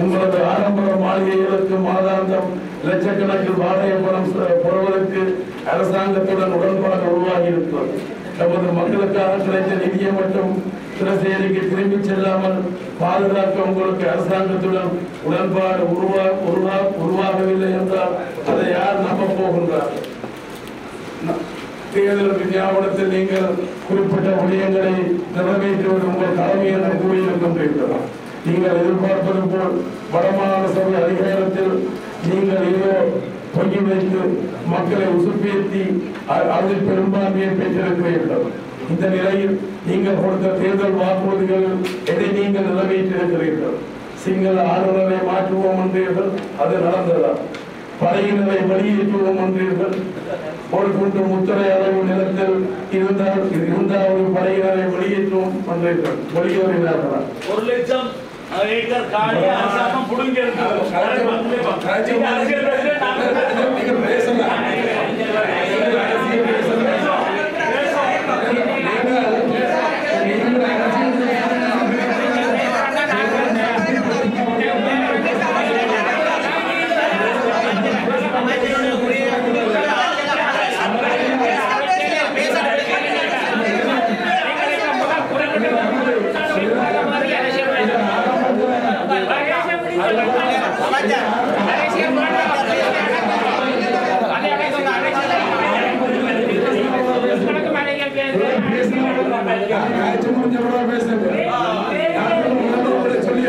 உங்களது ஆரம்ப மாளிகைகளுக்கு மாதாந்தம் லட்சக்கணக்கில் வாடகை பணம் பெறுவதற்கு அரசாங்கத்துடன் உடன்பாடு உருவாகி இருக்கிறது. நமது மக்களுக்காக கிடைத்த நிதியை மட்டும் திரசேரிக்கு திரும்பி செல்லாமல் பாதுகாக்க உங்களுக்கு அரசாங்கத்துடன் உடன்பாடு உருவாகவில்லை என்றால் அதை யார் நம்ப போகின்றார்? தேர்தல் விஞ்ஞாபனத்தில் நீங்கள் குறிப்பிட்ட விடயங்களை நிறைவேற்றுவது உங்கள் கடமை என கூறியிருக்கின்றீர்கள். நீங்கள் எதிர்பார்ப்பது போல் வடமாகாண சபை அதிகாரத்தில் நீங்கள் ஏதோ பொங்கி வைத்து மக்களை உசுப்பேற்றி அதில் பெரும்பான்மையை பெற்றிருக்கிறீர்கள். இந்த நிலையில் நீங்கள் கொடுத்த தேர்தல் வாக்குறுதிகள் எதை நீங்கள் நிறைவேற்றிருக்கிறீர்கள்? சிங்கள ஆளுநரை மாற்றுவோம் என்றீர்கள், அது நடந்ததா? படையினரை வெளியேற்றுவோம் என்றீர்கள். ஒரு குண்டு முத்திரை அளவு நிலத்தில் இருந்தால் ஒரு படையினரை வெளியேற்றுவோம் என்றீர்கள். வெளியேறினார்களா? 1 லட்சம் ஏக்கர் காணி அரசாங்கம் புடுங்கி இருக்கிறது. சொல்லி